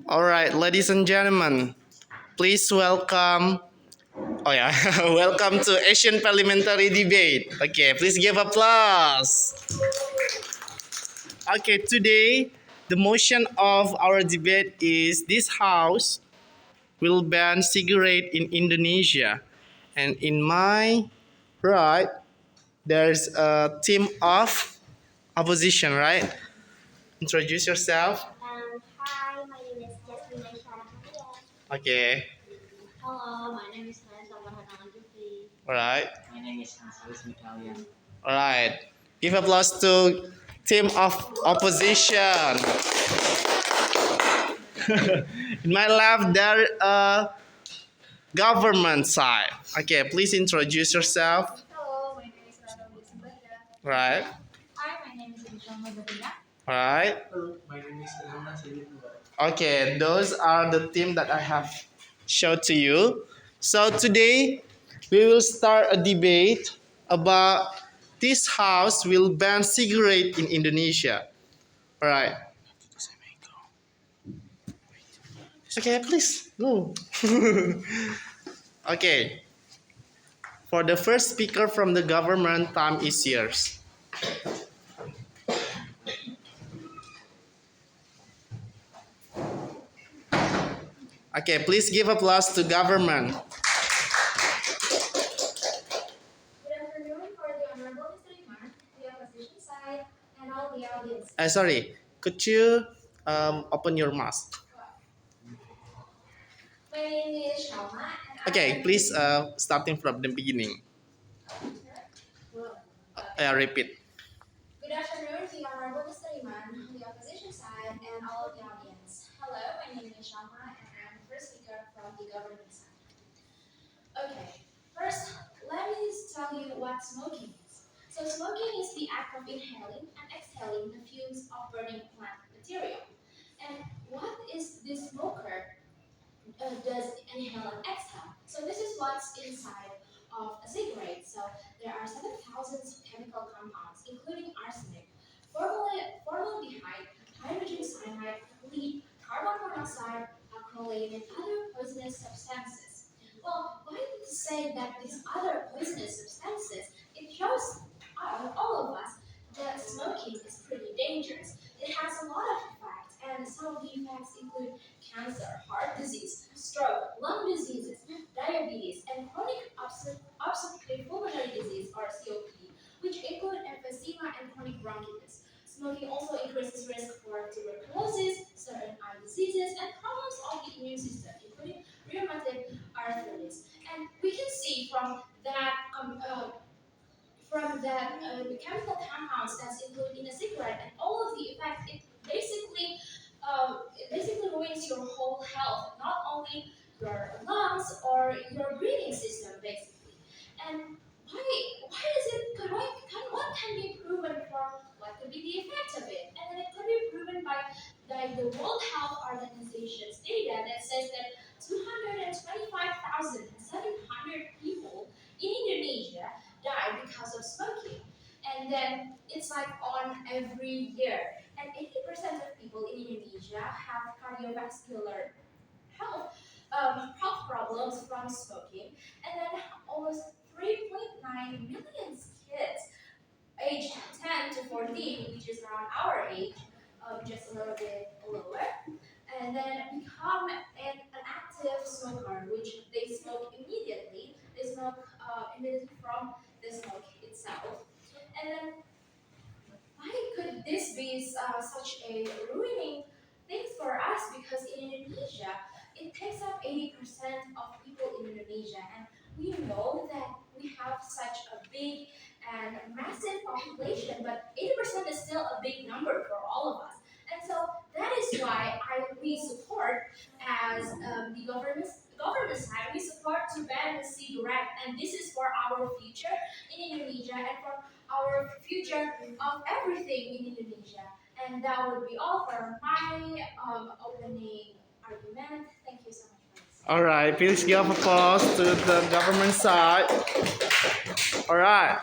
All right, ladies and gentlemen, please welcome. Oh yeah, welcome to Asian Parliamentary Debate. Okay, please give applause. Okay, today the motion of our debate is this house will ban cigarette in Indonesia, and in my right there's a team of opposition. Right? Introduce yourself. Hi, my name is Jasmine Aisyah. Okay. Hello, my name is Naya Sabarhana Jufri. All right. My name is Hansalis Mikalian. All right. Give applause to team of opposition. In my left, there government side. Okay, please introduce yourself. Hello, my name is Rano Bisbahira. Right. Hi, my name is Inshallah Badria. All right. Hello, my name is Ilona Sidipura. Okay, those are the team that I have showed to you. So today we will start a debate about this house will ban cigarette in Indonesia. All right. Okay, please go. Okay. For the first speaker from the government, time is yours. Okay, please give applause to government. Good afternoon for the Honorable Mr. Iman, the opposition side, and all the audience. Sorry, could you open your mask? My name is Shalma, and Okay, please starting from the beginning. Repeat. Good afternoon, the Honorable Mr. Iman, the opposition side, and all of the audience. Hello, my name is Shalma, and I'm the first speaker from the government side. Okay, first, let me tell you what smoking is. So, smoking is the act of inhaling and exhaling the fumes of burning plant material. And what is this smoker does inhale and exhale? So, this is what's inside of a cigarette. So, there are 7,000 chemical compounds, including arsenic, formaldehyde, hydrogen cyanide, lead, carbon monoxide, acrylate, and other poisonous substances. Well, why did it say that these other poisonous substances? It shows all of us that smoking is pretty dangerous. It has a lot of effects, and some of the effects include cancer, heart disease, stroke, lung diseases, diabetes, and chronic obstructive pulmonary disease or COPD, which include emphysema and chronic bronchitis. Smoking also increases risk for tuberculosis, certain eye diseases, and problems of the immune system, including rheumatic arthritis. And we can see from that the chemical compounds that's included in a cigarette and all of the effects, it basically ruins your whole health, not only your lungs or your breathing system, basically. And why is it what can be proven for what could be the effect of it? And then it could be proven by the World Health Organization's data that says that 225,700 people in Indonesia die because of smoking. And then it's like on every year. And 80% of people in Indonesia have cardiovascular health problems from smoking. And then almost 3.9 million kids aged 10 to 14, which is around our age, just a little bit lower, and then become an active smoker, which they smoke immediately. They smoke immediately from the smoke itself. And then why could this be such a ruining thing for us? Because in Indonesia, it takes up 80% of people in Indonesia, and we know that we have such a big and massive population, but 80% is still a big number for all of us. And so that is why we support, as the government side, we support to ban the cigarette, and this is for our future in Indonesia and for our future of everything in Indonesia. And that would be all for my opening argument. Thank you so much for listening. All right, please give applause to the government side. All right,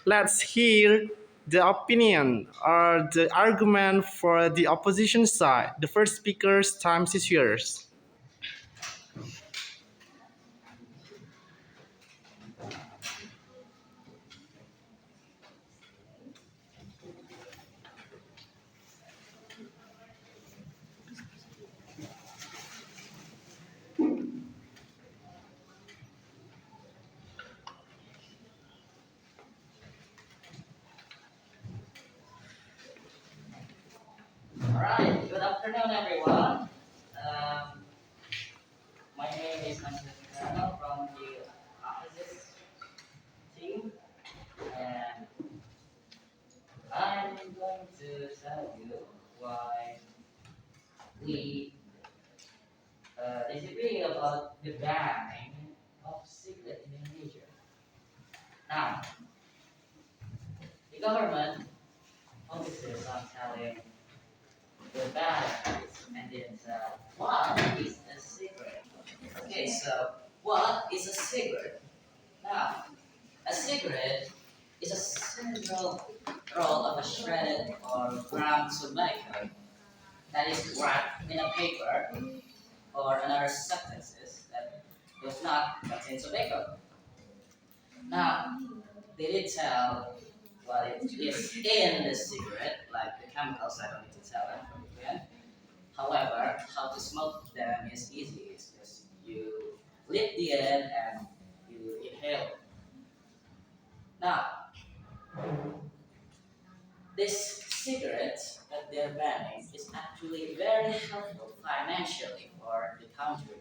let's hear the opinion or the argument for the opposition side. The first speaker's time is yours. Alright, good afternoon everyone. My name is Antonio from the opposite team, and I'm going to tell you why we disagree about the banning of cigarette in Indonesia. Now, the government focuses on telling the bad effects and then what is a cigarette? Okay, so what is a cigarette? Now, a cigarette is a central roll of a shredded or ground tobacco that is wrapped in a paper or another substances that does not contain tobacco. Now, they did tell what it is in the cigarette, like the chemicals, I don't need to tell them from the end. However, how to smoke them is easy. It's just you lit the end and you inhale. Now, this cigarette that they're banning is actually very helpful financially for the country.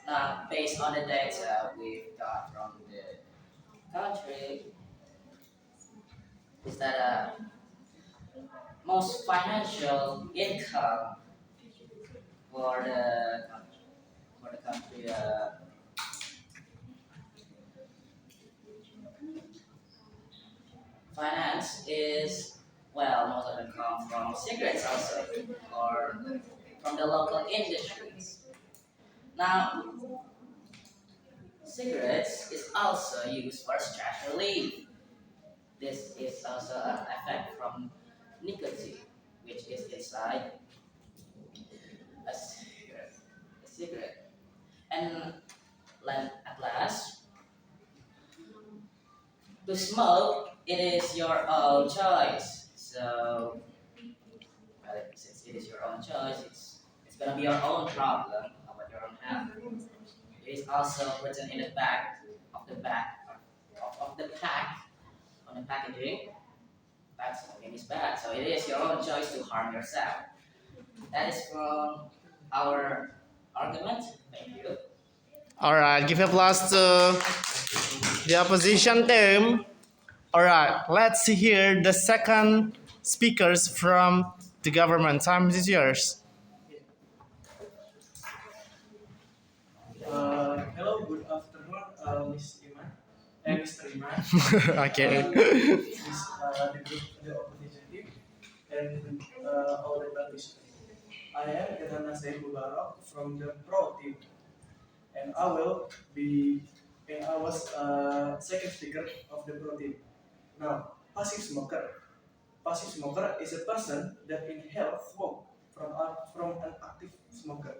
Now, based on the data we've got from the country, is that most financial income for the country finance is, well, most of them come from cigarettes also, or from the local industries. Now, cigarettes is also used for stress relief. This is also an effect from nicotine, which is inside a cigarette. A cigarette. And at last, to smoke, it is your own choice. So, well, since it is your own choice, it's gonna be your own problem about your own health. It is also written in the back of the pack on the packaging. That smoking is bad. So it is your own choice to harm yourself. That is from our argument. Thank you. All right, give applause to the opposition team. All right, let's hear the second speakers from the government. Time is yours. Hello, good afternoon, Miss Iman and Mr. Iman. Okay. This is the opposition team and our participant. I am Irhana Said Mubarak from the pro team, and I will be and I was second speaker of the pro team. Now, passive smoker. Passive smoker is a person that inhales smoke from an active smoker.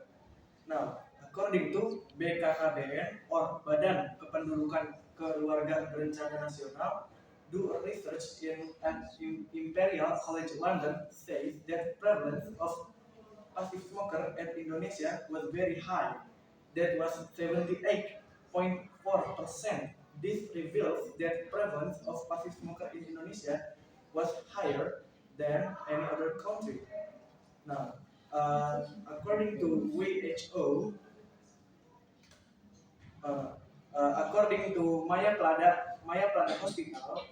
Now, according to BKKBN or Badan Kependudukan Keluarga Berencana Nasional, do a research in Imperial College London says that prevalence of passive smoker at Indonesia was very high. That was 78.4%. This reveals that prevalence of passive smoker in Indonesia was higher than any other country. Now, according to WHO, uh, according to Maya Plada Hospital,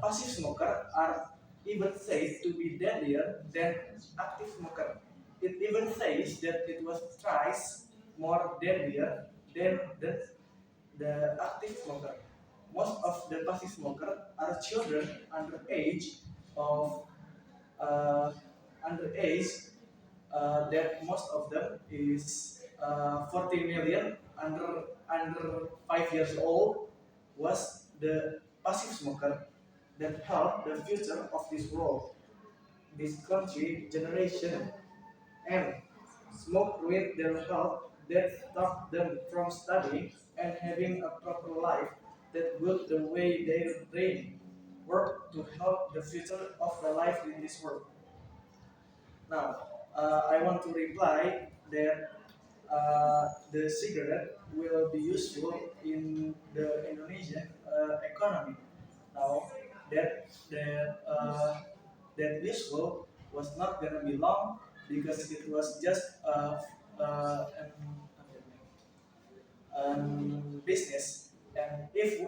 passive smoker are even said to be deadlier than active smoker. It even says that it was thrice more deadlier than the active smoker. Most of the passive smoker are children under age of uh, underage, that most of them is 40 million under 5 years old was the passive smoker. that help the future of this world, this country, generation, and smoke ruin their health that stop them from studying and having a proper life that will the way their brain work to help the future of the life in this world. Now, I want to reply that the cigarette will be useful in the Indonesian economy. Now, that useful was not gonna be long because it was just business. And if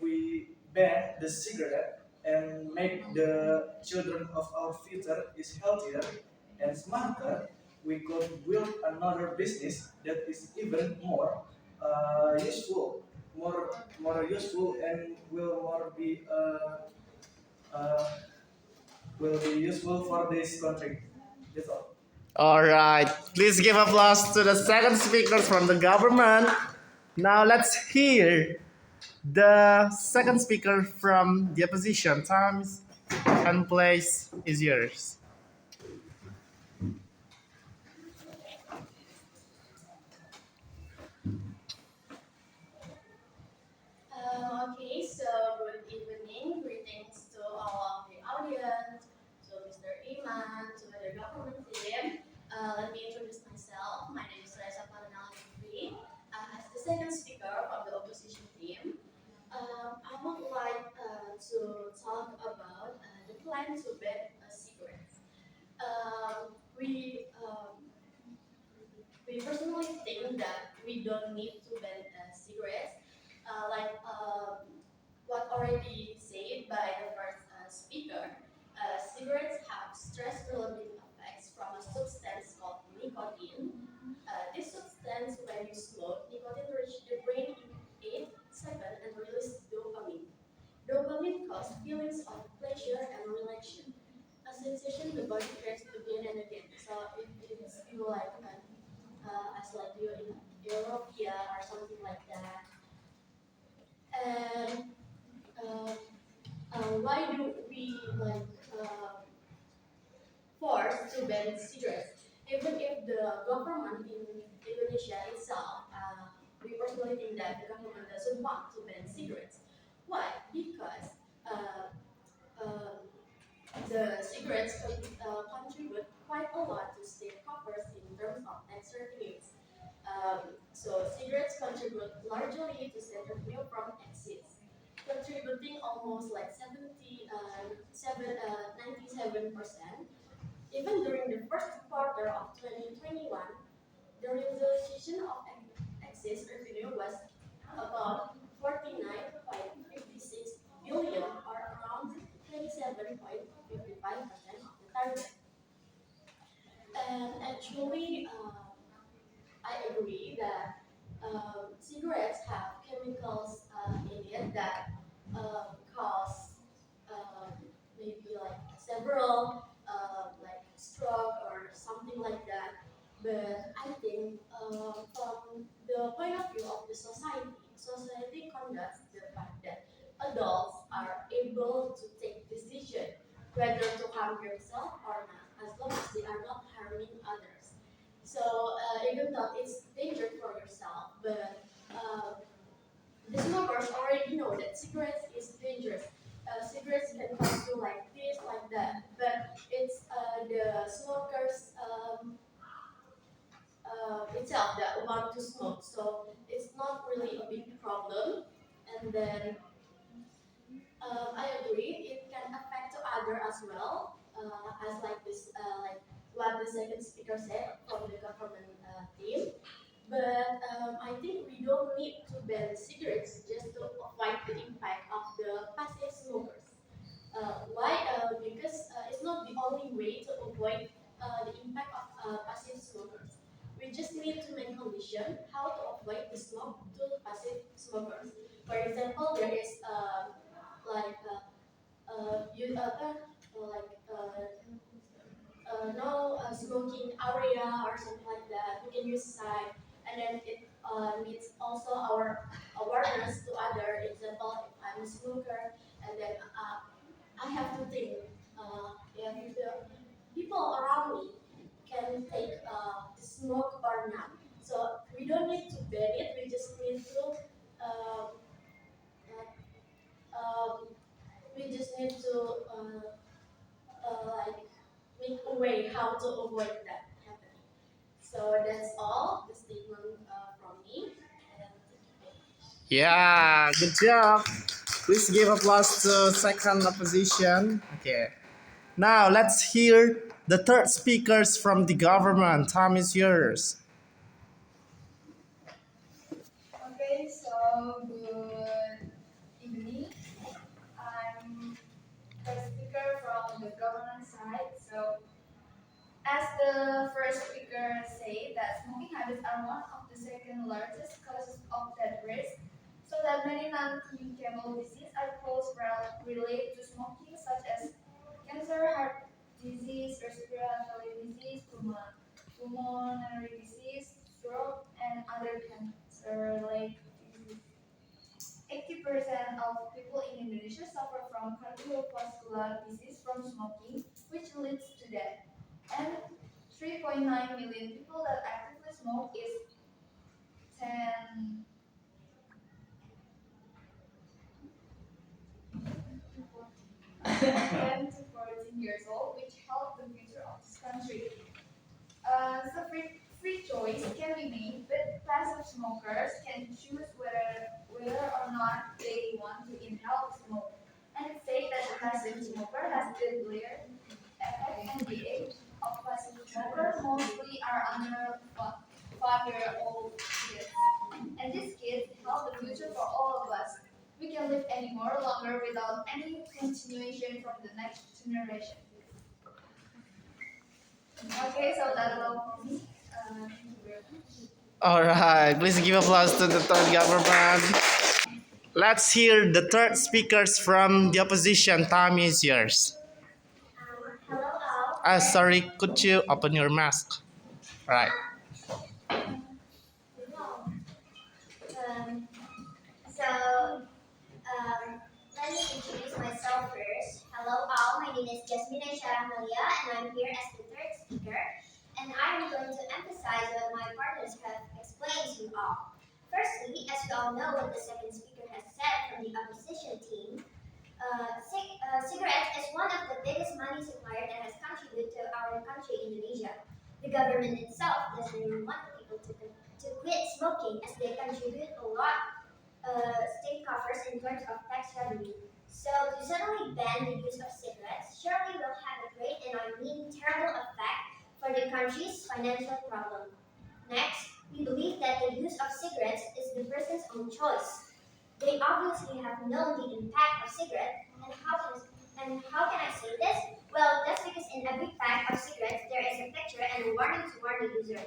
we ban the cigarette and make the children of our future is healthier and smarter, we could build another business that is even more useful, more useful, and uh, will be useful for this country. That's all. All right. Please give applause to the second speakers from the government. Now let's hear the second speaker from the opposition. Times and place is yours. Okay, so good evening. Greetings to all of the audience, to Mr. Iman, to the government team. Let me introduce myself. My name is Reza Paranali. As the second speaker of the opposition team, I would like to talk about the plan to ban cigarettes. We personally think that we don't need to ban cigarettes. What already said by the first speaker, cigarettes have stress-related effects from a substance called nicotine. This substance, when you smoke, nicotine reaches the brain in 8 seconds and releases dopamine. Dopamine causes feelings of pleasure and relaxation, a sensation the body craves again and again. So it's feel like as like you're in Europea or something like that. And uh, why do we force to ban cigarettes? Even if the government in Indonesia itself, we personally think that the government doesn't want to ban cigarettes. Why? Because uh, uh, the cigarettes contribute quite a lot to state coffers in terms of tax revenues. So cigarettes contribute largely to state revenue from exits, contributing almost like 97%. Even during the first quarter of 2021, the realization of excess revenue was about 49.56 billion, or around 27.55% of the target. And actually, I agree that cigarettes have chemicals in it that cause um, maybe like several like stroke or something like that. But I think from the point of view of the society conducts the fact that adults are able to take decision whether to harm themselves or not, as long as they are not harming others. So even though it's dangerous for yourself, but the smokers already know that cigarettes is dangerous. Cigarettes can cause you like this, like that, but it's the smokers itself that want to smoke, so it's not really a big problem. And then I agree, it can affect to other as well, as like this, like what the second speaker said from the government team. But I think we don't need to ban cigarettes just to avoid the impact of the passive smokers. Why? Because it's not the only way to avoid the impact of passive smokers. We just need to make condition how to avoid the smoke to passive smokers. For example, there is like you like no smoking area or something like that. We can use side, and then it needs also our awareness to other. Example, if I'm a smoker, and then I have to think if the people around me can take the smoke or not. So we don't need to ban it. We just need to uh, uh, um, we just need to like make a way how to avoid that happening. So that's all the statement from me. And Yeah, good job. Please give applause to second opposition. Okay. Now let's hear the third speakers from the government. Time is yours. okay, so good evening. I'm the speaker from the government side. So, as the first speaker said, that smoking habits are one of the second largest causes of death risk. So that many non-communicable diseases are close related to smoking, such as cancer, heart disease, respiratory disease, pulmonary disease, stroke, and other cancer-like diseases. 80% of people in Indonesia suffer from cardiovascular disease from smoking, which leads to death. And 3.9 million people that actively smoke is 10, 10 to 14 years old, which help the future of this country. So free choice can be made, but passive smokers can choose whether or not they want to inhale smoke. And it says that the passive smoker has deadlier effect, and the age of passive smoker mostly are under 5-year-old kids. And these kids help the future for all of us. We can live any more longer without any continuation from the next generation. Okay, so that's all for me. Thank you very much. All right, please give applause to the third government. Let's hear the third speakers from the opposition. Time is yours. Hello all. Sorry, could you open your mask? Right. Wow. Um, so let me introduce myself first. Hello all, my name is Jasmine Sharamelia and I'm here as the third speaker. And I am going to emphasize what my partners have explained to you all. Firstly, as we all know what the second speaker has said from the opposition team, cigarettes is one of the biggest money supplier that has contributed to our country, Indonesia. The government itself doesn't even want people to quit smoking as they contribute a lot state coffers in terms of tax revenue. So to suddenly ban the use of cigarettes surely will have a great and I mean terrible effect for the country's financial problem. Next, we believe that the use of cigarettes is the person's own choice. They obviously have known the impact of cigarettes, and how can I say this? Well, that's because in every pack of cigarettes there is a picture and a warning to warn the user.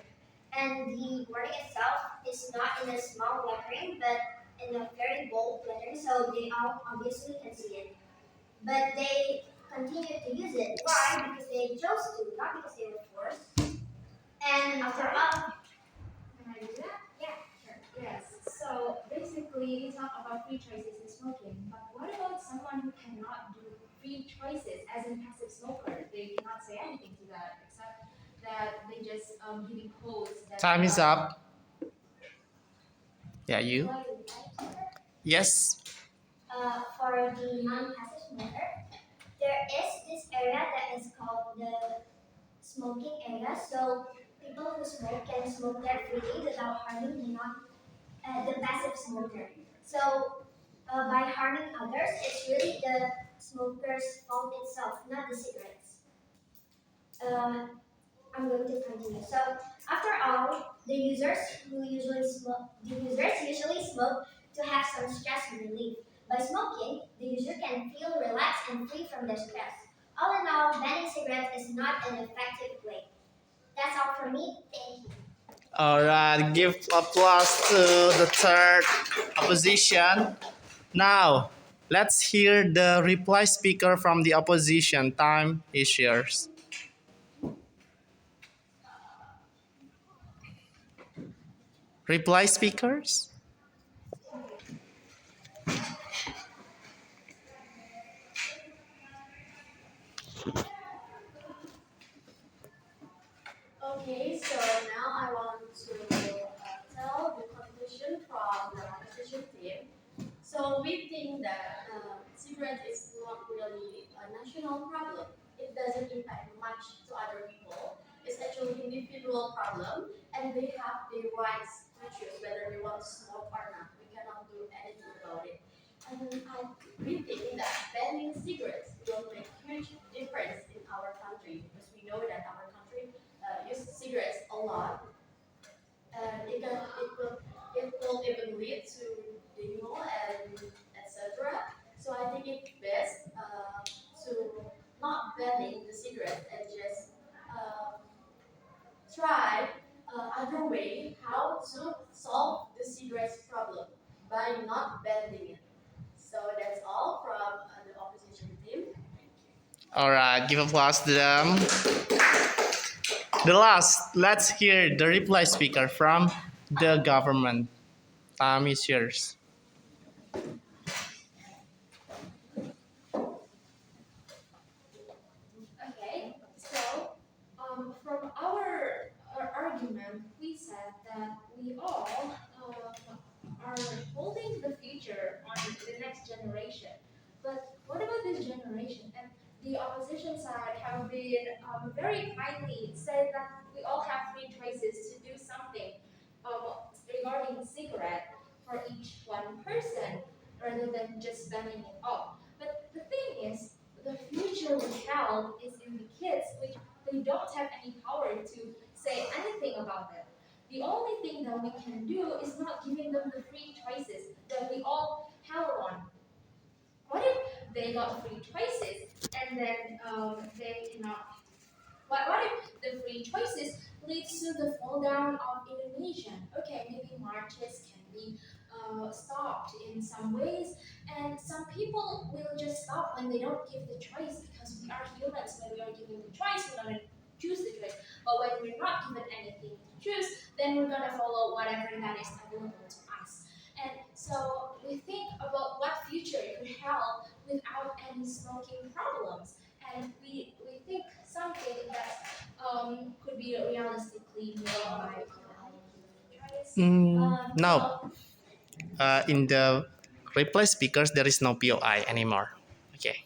And the warning itself is not in a small lettering, but in a very bold lettering, so they all obviously can see it. But they continue to use it. Why? Because they chose to, not because they were forced. And after all, can I do that? Yeah, sure. Yes. So basically, we talk about free choices in smoking. But what about someone who cannot do free choices, as in passive smoker? They cannot say anything to that except that they just giving codes. That Time is up. Yeah, you? Why do I? Yes. For the non-passive smoker, there is this area that is called the smoking area. So people who smoke can smoke there freely without harming the passive smoker. So by harming others, it's really the smoker's fault itself, not the cigarettes. Uh, I'm going to continue. So after all, the users usually smoke to have some stress relief. By smoking, the user can feel relaxed and free from their stress. All in all, banning cigarettes is not an effective way. That's all from me. Thank you. All right, give applause to the third opposition. Now, let's hear the reply speaker from the opposition. Time is yours. Reply speakers? Okay, so now I want to tell the conclusion from the opposition team. So we think that cigarette is not really a national problem. It doesn't impact much to other people. It's actually individual problem, and they have the rights to choose whether they want to smoke or not. We cannot do anything about it. And we think that banning cigarettes will make huge difference in our country because we know that our country use cigarettes a lot, and it will even lead to dengue and etc. So I think it's best to not banning the cigarette and just try other way how to solve the cigarettes problem by not banning it. So that's all from the opposition team. Thank you. All right, give applause to them. The last, let's hear the reply speaker from the government. Time is yours. Okay, so from our argument, we said that we all are holding the future on the next generation. But what about this generation? And the opposition side have been very kindly said that we all have free choices to do something regarding cigarette for each one person rather than just banning it all. But the thing is, the future we have is in the kids, which they don't have any power to say anything about it. The only thing that we can do is not giving them the free choices that we all have on. What if they got free choices and then they cannot? What if the free choices leads to the fall down of Indonesia? Okay, maybe marches can be stopped in some ways, and some people will just stop when they don't give the choice because we are humans. When we are given the choice, we're gonna choose the choice. But when we're not given anything to choose, then we're gonna follow whatever that is available to us. And so we think about what future it could have without any smoking problems, and we think something that could be realistically made by choice. No, in the reply speakers, there is no POI anymore. Okay.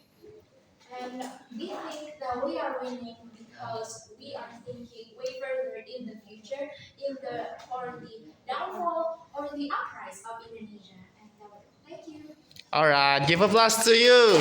And we think that we are winning because we are thinking way further in the future, in the or the downfall or the uprise of Indonesia. And that would, thank you. All right, give applause to you.